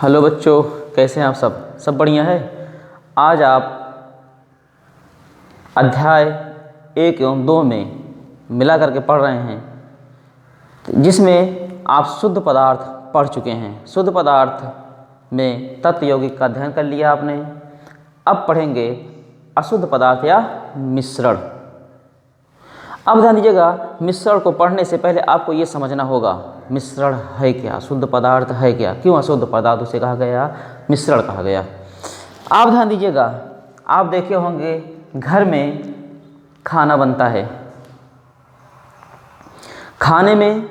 Hello बच्चों, कैसे हैं आप? सब बढ़िया है। आज आप अध्याय 1 एवं 2 में मिला करके पढ़ रहे हैं, जिसमें आप शुद्ध पदार्थ पढ़ चुके हैं। शुद्ध पदार्थ में तत्व यौगिक का अध्ययन कर लिया आपने। अब पढ़ेंगे अशुद्ध पदार्थ या मिश्रण। अब ध्यान दीजिएगा, मिश्रण को पढ़ने से पहले आपको ये समझना होगा मिश्रण है क्या, शुद्ध पदार्थ है क्या, क्यों अशुद्ध पदार्थ उसे कहा गया, मिश्रण कहा गया। आप ध्यान दीजिएगा, आप देखे होंगे घर में खाना बनता है। खाने में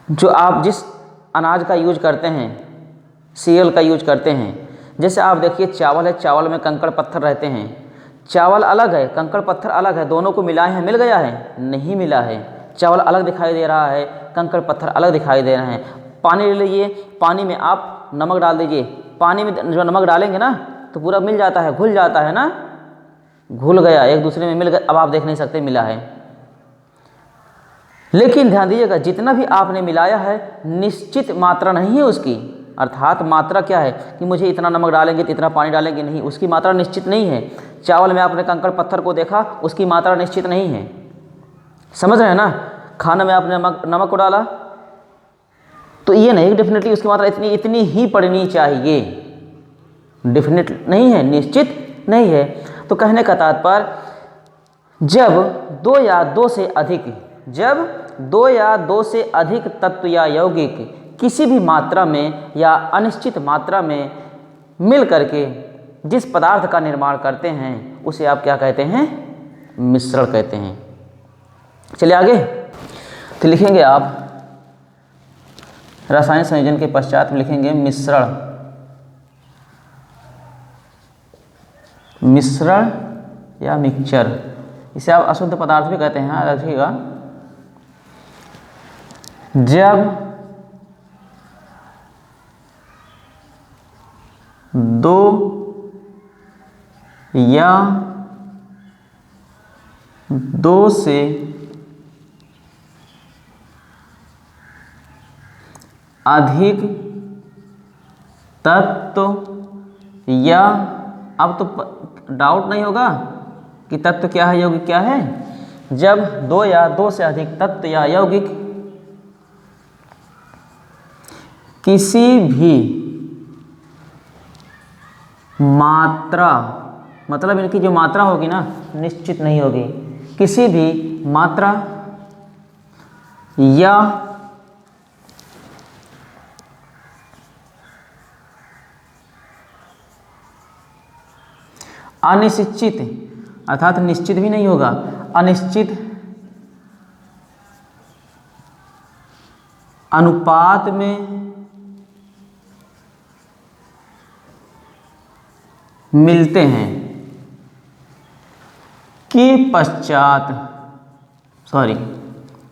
जो आप जिस अनाज का यूज करते हैं, सीरियल का यूज करते हैं, जैसे आप देखिए चावल है, चावल में कंकड़ पत्थर रहते हैं। चावल अलग है, कंकड़ पत्थर अलग है, दोनों को मिलाए हैं, मिल गया है? नहीं मिला है। चावल अलग दिखाई दे रहा है, कंकड़ पत्थर अलग दिखाई दे रहे हैं। पानी ले लीजिए, पानी में आप नमक डाल दीजिए। पानी में जो नमक डालेंगे ना तो पूरा मिल जाता है, घुल जाता है ना, घुल गया, एक दूसरे में मिल गया। अब आप देख नहीं सकते मिला है। लेकिन ध्यान दीजिएगा, जितना भी आपने मिलाया है निश्चित मात्रा नहीं है उसकी। अर्थात मात्रा क्या है कि मुझे इतना नमक डालेंगे तो इतना पानी डालेंगे, नहीं, उसकी मात्रा निश्चित नहीं है। चावल में आपने कंकड़ पत्थर को देखा, उसकी मात्रा निश्चित नहीं है। समझ रहे हैं ना? खाना में आपने नमक को डाला तो ये नहीं डेफिनेटली उसकी मात्रा इतनी ही पड़नी चाहिए, डेफिनेट नहीं है, निश्चित नहीं है। तो कहने का तात्पर्य, जब दो या दो से अधिक तत्व या यौगिक किसी भी मात्रा में या अनिश्चित मात्रा में मिल करके जिस पदार्थ का निर्माण करते हैं उसे आप क्या कहते हैं? मिश्रण कहते हैं। चलिए आगे तो लिखेंगे आप रासायनिक संयोजन के पश्चात में लिखेंगे मिश्रण या मिक्सचर। इसे आप अशुद्ध पदार्थ भी कहते हैं, रखिएगा। जब दो या दो से अधिक तत्व या, अब तो डाउट नहीं होगा कि तत्व क्या है, यौगिक क्या है। जब दो या दो से अधिक तत्व या यौगिक किसी भी मात्रा, मतलब इनकी जो मात्रा होगी ना निश्चित नहीं होगी, किसी भी मात्रा या अनिश्चित, अर्थात निश्चित भी नहीं होगा, अनिश्चित अनुपात में मिलते हैं के पश्चात,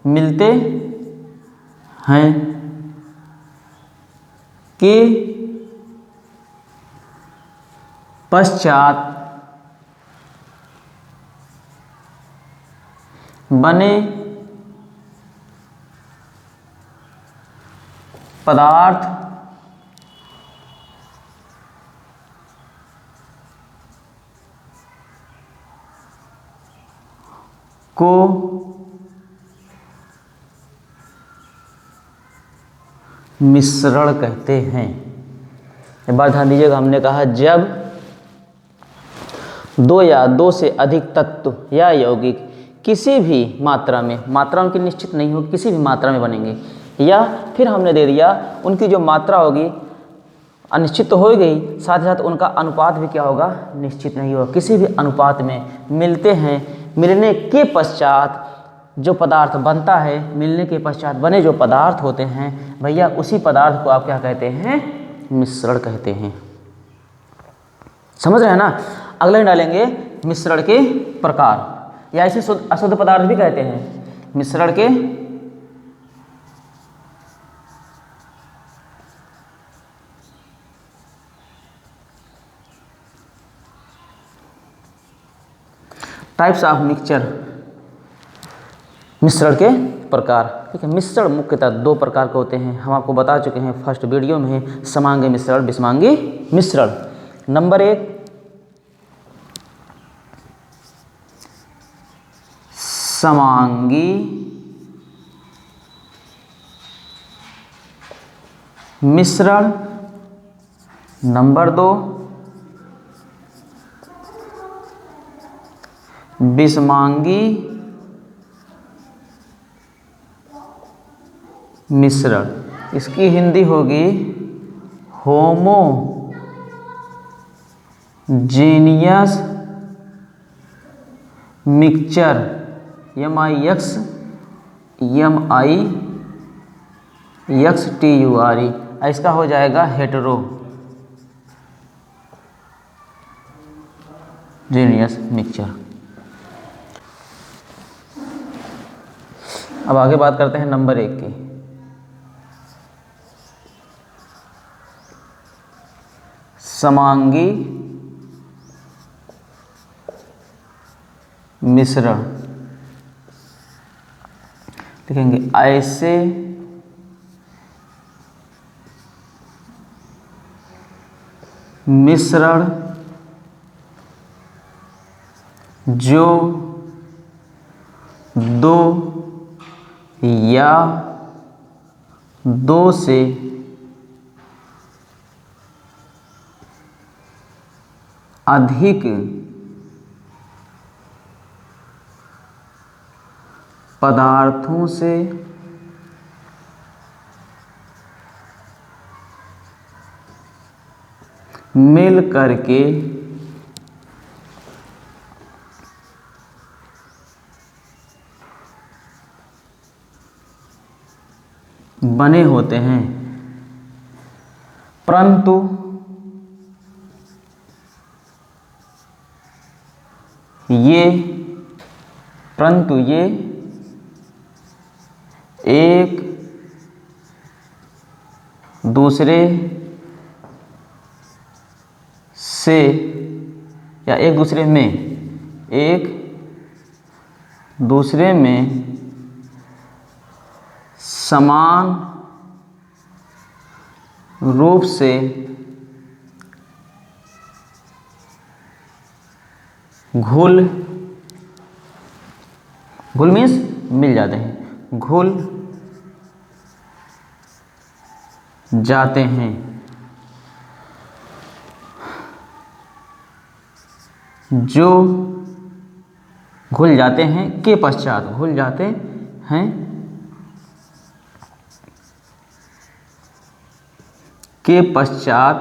मिलते हैं के पश्चात बने पदार्थ को मिश्रण कहते हैं। एक बार ध्यान दीजिएगा, हमने कहा जब दो या दो से अधिक तत्व या यौगिक किसी भी मात्रा में, मात्रा उनकी निश्चित नहीं होगी, किसी भी मात्रा में बनेंगे, या फिर हमने दे दिया उनकी जो मात्रा होगी अनिश्चित तो हो गई, साथ ही साथ उनका अनुपात भी क्या होगा, निश्चित नहीं होगा, किसी भी अनुपात में मिलते हैं। मिलने के पश्चात जो पदार्थ बनता है, मिलने के पश्चात बने जो पदार्थ होते हैं भैया, उसी पदार्थ को आप क्या कहते हैं? मिश्रण कहते हैं। समझ रहे हैं ना? अगला ही डालेंगे मिश्रण के प्रकार, या इसे अशुद्ध पदार्थ भी कहते हैं। मिश्रण के टाइप्स ऑफ मिक्सचर। मिश्रण के प्रकार। ठीक है, मिश्रण मुख्यतः दो प्रकार के होते हैं, हम आपको बता चुके हैं फर्स्ट वीडियो में, समांगी मिश्रण, विषमांगी मिश्रण। नंबर 1 समांगी मिश्रण, नंबर 2 विषमांगी मिश्रण। इसकी हिंदी होगी होमोजेनियस मिक्सचर, MIXTURE। इसका हो जाएगा हेटेरोजेनियस मिक्सचर। अब आगे बात करते हैं नंबर 1 की। समांगी मिश्रण। लिखेंगे ऐसे मिश्रण जो दो या दो से अधिक पदार्थों से मिल करके बने होते हैं, परंतु ये एक दूसरे से या एक दूसरे में समान रूप से घुल मीन्स मिल जाते हैं, घुल जाते हैं। जो घुल जाते हैं के पश्चात, घुल जाते हैं के पश्चात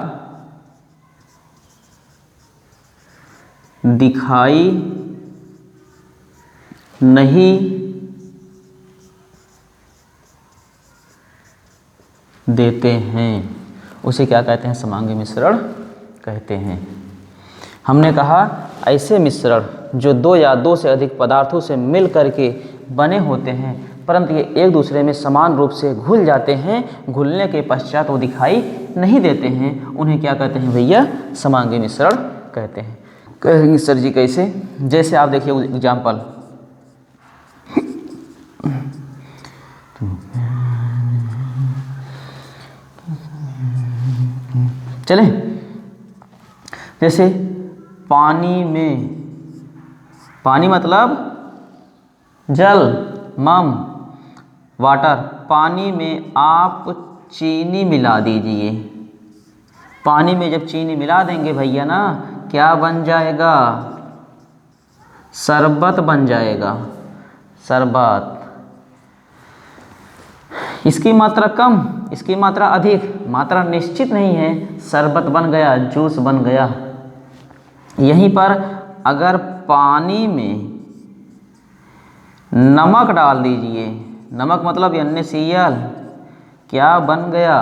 दिखाई नहीं देते हैं, उसे क्या कहते हैं? समांगी मिश्रण कहते हैं। हमने कहा ऐसे मिश्रण जो दो या दो से अधिक पदार्थों से मिल करके बने होते हैं, परंतु ये एक दूसरे में समान रूप से घुल जाते हैं, घुलने के पश्चात वो दिखाई नहीं देते हैं, उन्हें क्या कहते हैं भैया? समांगी मिश्रण कहते हैं। कहेंगे सर जी कैसे? जैसे आप देखिए एग्जाम्पल, चले, जैसे पानी में, पानी मतलब जल, मम वाटर, पानी में आप चीनी मिला दीजिए। पानी में जब चीनी मिला देंगे भैया ना, क्या बन जाएगा? शरबत बन जाएगा, शरबत। इसकी मात्रा कम, इसकी मात्रा अधिक, मात्रा निश्चित नहीं है, शरबत बन गया, जूस बन गया। यहीं पर अगर पानी में नमक डाल दीजिए, नमक मतलब NaCl, क्या बन गया?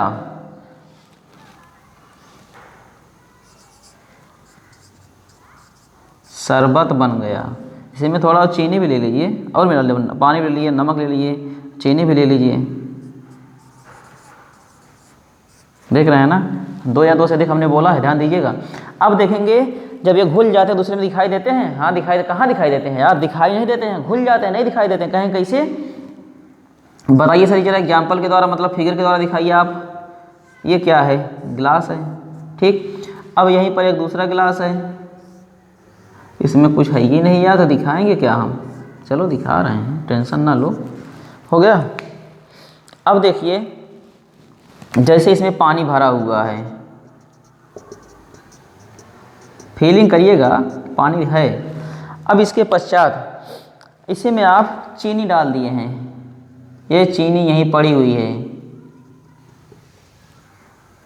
शरबत बन गया। इसमें थोड़ा चीनी भी ले लीजिए और मिला लीजिए, पानी भी ले लीजिए, नमक ले लीजिए, चीनी भी ले लीजिए, देख रहे हैं ना? दो या दो से अधिक हमने बोला है, ध्यान दीजिएगा। अब देखेंगे जब ये घुल जाते हैं दूसरे में दिखाई देते हैं, हाँ दिखाई, कहाँ दिखाई देते हैं यार, दिखाई नहीं देते हैं, घुल जाते हैं, नहीं दिखाई देते हैं। कहें कैसे, बताइए सर, जरा एग्जाम्पल के द्वारा, मतलब फिगर के द्वारा दिखाइए आप। ये क्या है, गिलास है, ठीक। अब यहीं पर एक दूसरा गिलास है, इसमें कुछ है ही नहीं यार, तो दिखाएंगे क्या हम, चलो दिखा रहे हैं, टेंशन ना लो, हो गया। अब देखिए जैसे इसमें पानी भरा हुआ है, फीलिंग करिएगा पानी है। अब इसके पश्चात इसी में आप चीनी डाल दिए हैं, ये चीनी यहीं पड़ी हुई है,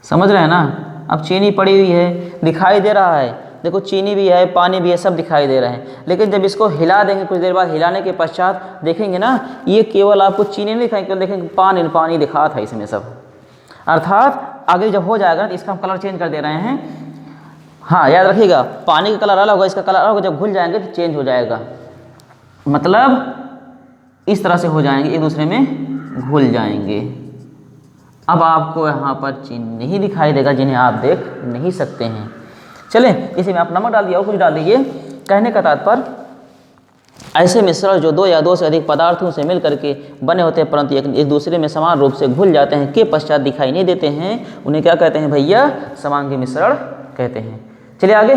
समझ रहे हैं ना। अब चीनी पड़ी हुई है, दिखाई दे रहा है, देखो चीनी भी है, पानी भी है, सब दिखाई दे रहे हैं। लेकिन जब इसको हिला देंगे कुछ देर बाद, हिलाने के पश्चात देखेंगे ना, ये केवल आपको चीनी नहीं दिखाएंगे, केवल देखेंगे पानी पानी दिखा था इसमें सब। अर्थात आगे जब हो जाएगा तो इसका हम कलर चेंज कर दे रहे हैं। हाँ याद रखिएगा, पानी का कलर अलग होगा, इसका कलर अलग होगा, जब घुल जाएंगे तो चेंज हो जाएगा, मतलब इस तरह से हो जाएंगे, एक दूसरे में घुल जाएंगे। अब आपको यहाँ पर चिन्ह नहीं दिखाई देगा जिन्हें आप देख नहीं सकते हैं। चलें, इसी में आप नमक डाल दिया और कुछ डाल दीजिए। कहने का तात्पर्य, ऐसे मिश्रण जो दो या दो से अधिक पदार्थों से मिल करके बने होते हैं परंतु एक दूसरे में समान रूप से घुल जाते हैं के पश्चात दिखाई नहीं देते हैं, उन्हें क्या कहते हैं भैया, समांगी मिश्रण कहते हैं। चलिए आगे,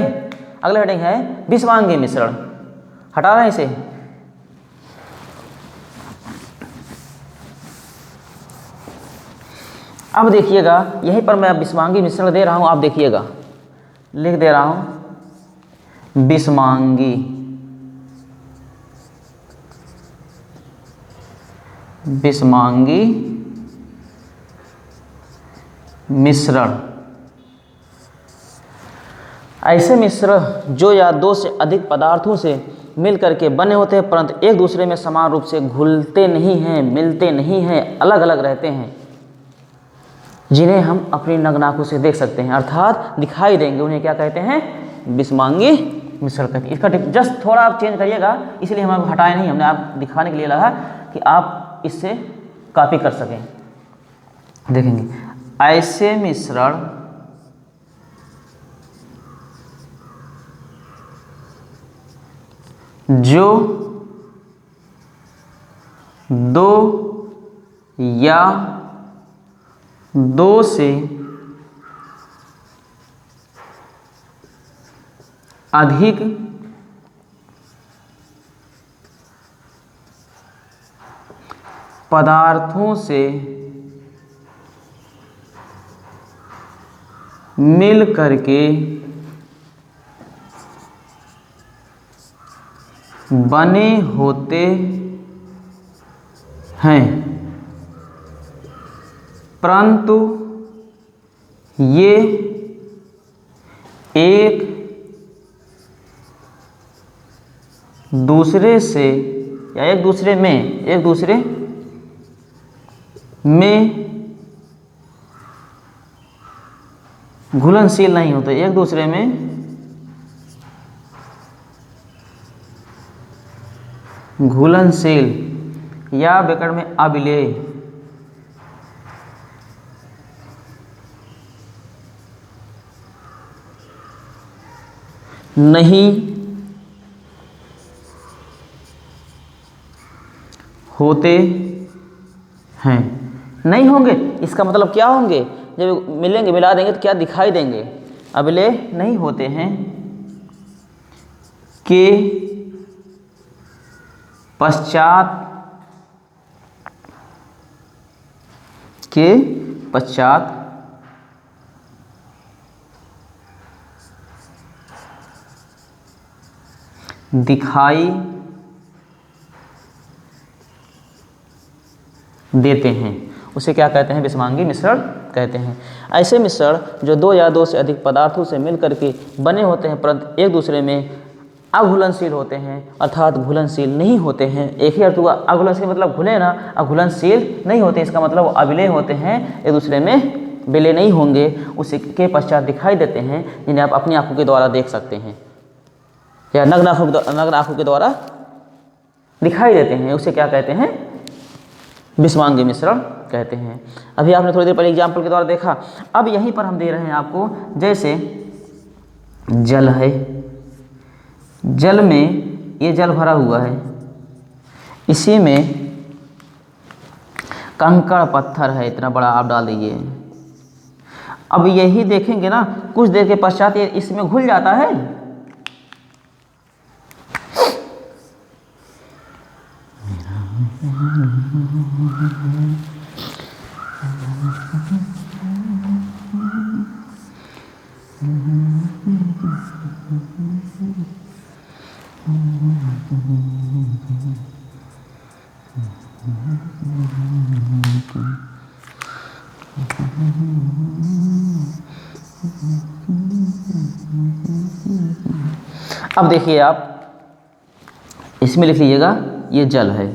अगला हेडिंग है विषमांगी मिश्रण। हटा रहे हैं इसे। अब देखिएगा, यहीं पर मैं विषमांगी मिश्रण दे रहा हूं, आप देखिएगा, लिख दे रहा हूं विषमांगी मिश्रण। ऐसे मिश्रण जो या दो से अधिक पदार्थों से मिल करके बने होते हैं परंतु एक दूसरे में समान रूप से घुलते नहीं हैं, मिलते नहीं हैं, अलग अलग रहते हैं, जिन्हें हम अपनी नग्न आंखों से देख सकते हैं, अर्थात दिखाई देंगे, उन्हें क्या कहते हैं, विषमांगी मिश्रण कहते हैं। इसका जस्ट थोड़ा आप चेंज करिएगा, इसलिए हम आपको हटाए नहीं, हमने आप दिखाने के लिए लगा कि आप इससे कॉपी कर सकें। देखेंगे, ऐसे मिश्रण जो दो या दो से अधिक पदार्थों से मिल करके बने होते हैं परंतु ये एक दूसरे से या एक दूसरे में घुलनशील नहीं होते, एक दूसरे में घुलनशील या व्याकरण में अविलेय नहीं होते हैं। नहीं होंगे, इसका मतलब क्या होंगे, जब मिलेंगे, मिला देंगे तो क्या दिखाई देंगे, अविलेय नहीं होते हैं के पश्चात दिखाई देते हैं, उसे क्या कहते हैं, विषमांगी मिश्रण कहते हैं। ऐसे मिश्रण जो दो या दो से अधिक पदार्थों से मिलकर के बने होते हैं परंतु एक दूसरे में अघुलनशील होते हैं, अर्थात घुलनशील नहीं होते हैं। एक ही अर्थ हुआ, अघुलनशील मतलब घुले ना, अघुलनशील नहीं होते, इसका मतलब वो अविलेय होते हैं, एक दूसरे में विलय नहीं होंगे, उसी के पश्चात दिखाई देते हैं, जिन्हें आप अपनी आंखों के द्वारा देख सकते हैं या नग्न आंखों के द्वारा दिखाई देते हैं, उसे क्या कहते हैं, विषमांगी मिश्रण कहते हैं। अभी आपने थोड़ी देर पहले एग्जाम्पल के द्वारा देखा। अब यहीं पर हम दे रहे हैं आपको, जैसे जल है, जल में ये जल भरा हुआ है, इसी में कंकड़ पत्थर है, इतना बड़ा आप डाल दीजिए। अब यही देखेंगे ना, कुछ देर के पश्चात ये इसमें घुल जाता है। अब देखिए आप इसमें लिख लीजिएगा, ये जल है,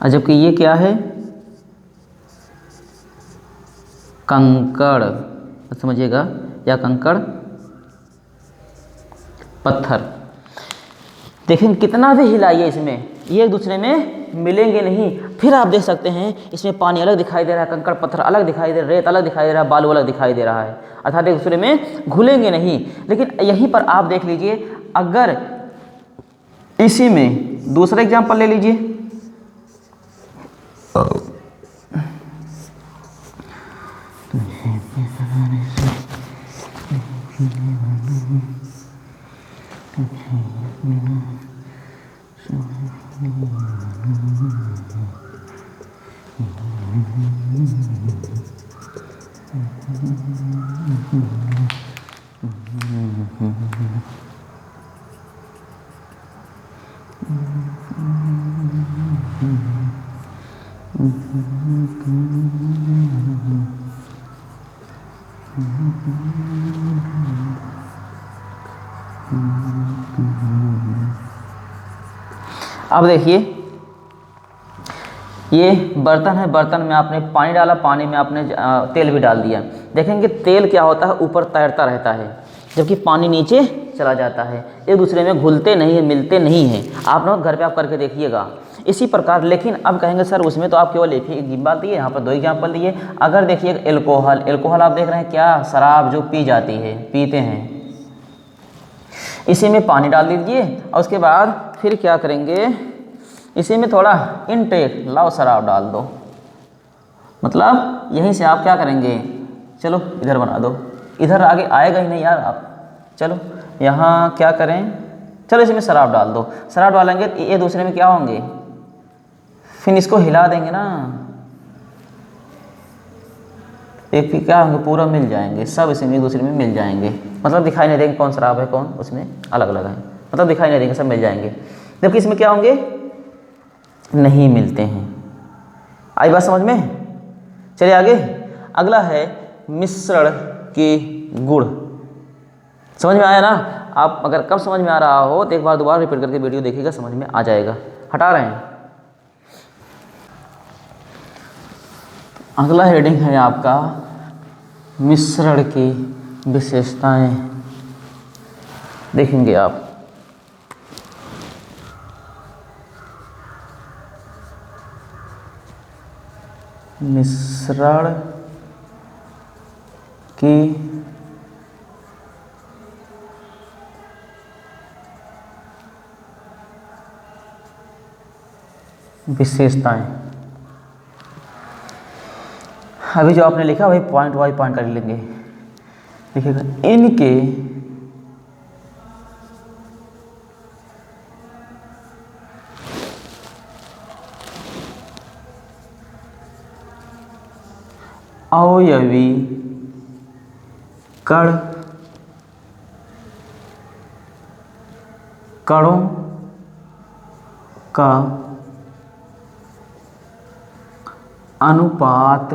और जबकि ये क्या है, कंकड़, समझिएगा, या कंकड़ पत्थर। देखें कितना भी हिलाइए इसमें, ये एक दूसरे में मिलेंगे नहीं। फिर आप देख सकते हैं इसमें पानी अलग दिखाई दे रहा है, कंकड़ पत्थर अलग दिखाई दे रहा है, रेत अलग दिखाई दे रहा है, बालू अलग दिखाई दे रहा है, अर्थात एक दूसरे में घुलेंगे नहीं। लेकिन यहीं पर आप देख लीजिए, अगर इसी में दूसरा एग्जाम्पल ले लीजिए, अब देखिए ये बर्तन है, बर्तन में आपने पानी डाला, पानी में आपने तेल भी डाल दिया। देखेंगे तेल क्या होता है, ऊपर तैरता रहता है, जबकि पानी नीचे चला जाता है, एक दूसरे में घुलते नहीं है, मिलते नहीं हैं। आप लोग घर पे आप करके देखिएगा इसी प्रकार। लेकिन अब कहेंगे सर उसमें तो आप केवल एक ही एग्जाम्पल दिए, यहाँ पर दो एग्जाम्पल दिए। अगर देखिए एल्कोहल, एल्कोहल आप देख रहे हैं क्या, शराब जो पी जाती है, पीते हैं, इसी में पानी डाल दीजिए और उसके बाद फिर क्या करेंगे, इसी में थोड़ा इनटेक लाओ शराब डाल दो, मतलब यहीं से आप क्या करेंगे, चलो इधर बना दो, इधर आगे आएगा ही नहीं यार आप, चलो यहाँ क्या करें, चलो इसमें शराब डाल दो। शराब डालेंगे तो ये दूसरे में क्या होंगे, फिर इसको हिला देंगे ना, एक फिर क्या होंगे, पूरा मिल जाएंगे, सब इसमें एक दूसरे में मिल जाएंगे, मतलब दिखाई नहीं देंगे कौन शराब है कौन उसमें अलग अलग है, मतलब दिखाई नहीं देंगे, सब मिल जाएंगे। जबकि इसमें क्या होंगे, नहीं मिलते हैं। आई बात समझ में? चलिए आगे, अगला है मिश्रण की गुण। समझ में आया ना? आप अगर कब समझ में आ रहा हो तो एक बार दोबारा रिपीट करके वीडियो देखिएगा, समझ में आ जाएगा। हटा रहे हैं। अगला हेडिंग है आपका मिश्रण की विशेषताएं। देखेंगे आप, मिश्रण की विशेषताएं। अभी जो आपने लिखा वही पॉइंट वाइज पॉइंट कर लेंगे। देखिएगा, इनके अवयवी कणों का अनुपात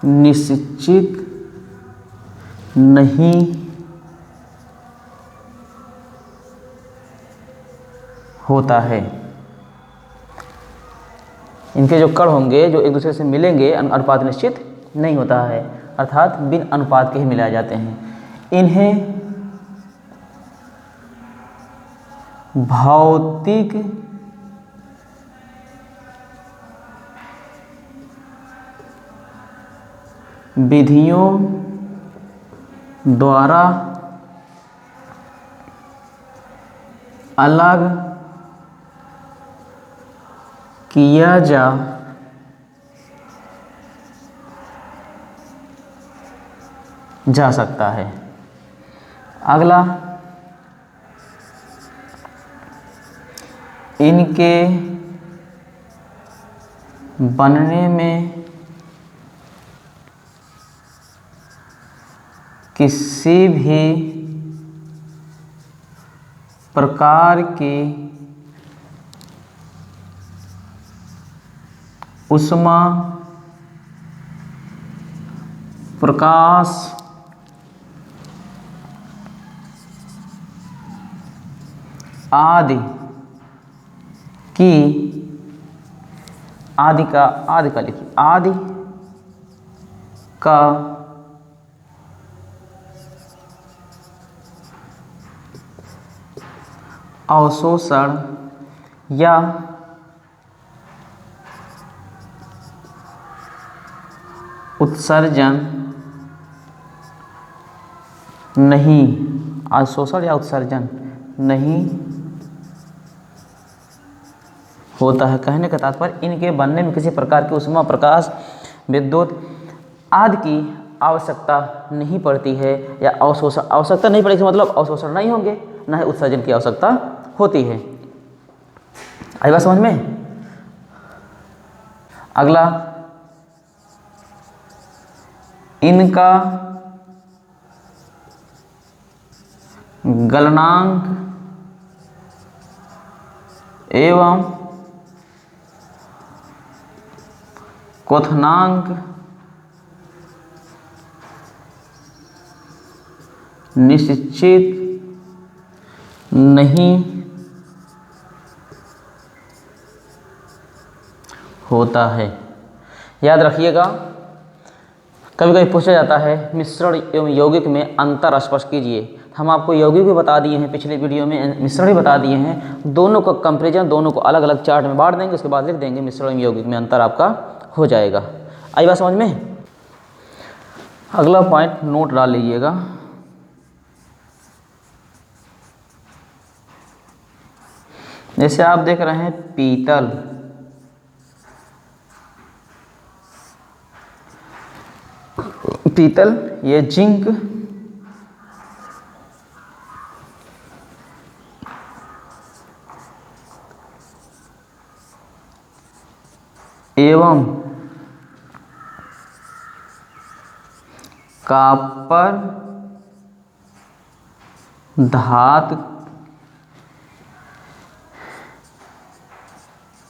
निश्चित नहीं होता है। इनके जो कण होंगे जो एक दूसरे से मिलेंगे, अनुपात निश्चित नहीं होता है, अर्थात बिन अनुपात के ही मिलाए जाते हैं। इन्हें भौतिक विधियों द्वारा अलग किया जा सकता है। अगला, इनके बनने में किसी भी प्रकार की ऊष्मा, प्रकाश आदि की, आदि का लिखिए, आदि का अवशोषण या उत्सर्जन नहीं, अवशोषण या उत्सर्जन नहीं होता है। कहने का तात्पर्य, इनके बनने में किसी प्रकार की ऊष्मा, प्रकाश, विद्युत आदि की आवश्यकता नहीं पड़ती है, या अवशोषण, आवश्यकता नहीं पड़ेगी मतलब अवशोषण नहीं होंगे, न ही उत्सर्जन की आवश्यकता होती है। आई बात समझ में? अगला, इनका गलनांक एवं क्वथनांक निश्चित नहीं होता है। याद रखिएगा, कभी कभी पूछा जाता है मिश्रण एवं यौगिक में अंतर स्पष्ट कीजिए। हम आपको यौगिक भी बता दिए हैं, पिछले वीडियो में मिश्रण भी बता दिए हैं। दोनों का कंपैरिजन, दोनों को अलग अलग चार्ट में बांट देंगे, उसके बाद लिख देंगे मिश्रण एवं यौगिक में अंतर आपका हो जाएगा। आई बात समझ में? अगला पॉइंट नोट डाल लीजिएगा, जैसे आप देख रहे हैं पीतल, पीतल ये जिंक एवं कॉपर धातु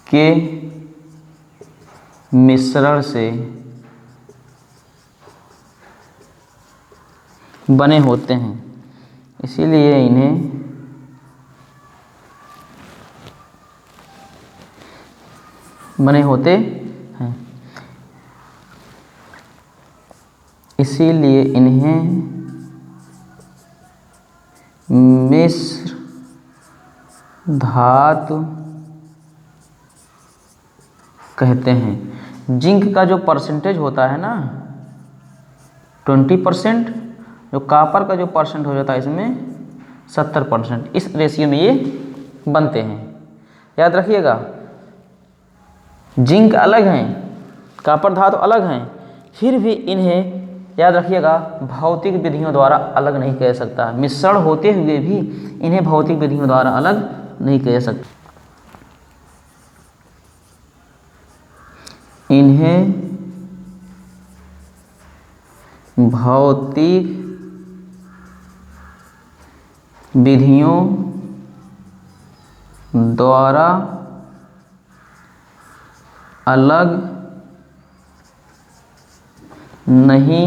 के मिश्रण से बने होते हैं, इसीलिए इन्हें बने होते हैं, इसीलिए इन्हें मिश्र धातु कहते हैं। जिंक का जो परसेंटेज होता है ना 20%, जो कॉपर का जो परसेंट हो जाता है इसमें 70%, इस रेशियो में ये बनते हैं। याद रखिएगा, जिंक अलग हैं, कॉपर धातु अलग हैं, फिर भी इन्हें याद रखिएगा भौतिक विधियों द्वारा अलग नहीं किया जा सकता। मिश्रण होते हुए भी इन्हें भौतिक विधियों द्वारा अलग नहीं किया जा सकता। इन्हें भौतिक विधियों द्वारा अलग नहीं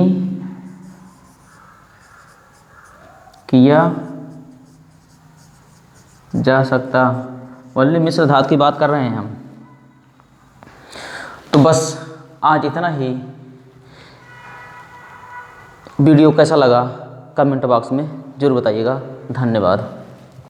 किया जा सकता। ओनली मिश्र धातु की बात कर रहे हैं हम। तो बस आज इतना ही। वीडियो कैसा लगा कमेंट बॉक्स में ज़रूर बताइएगा। धन्यवाद।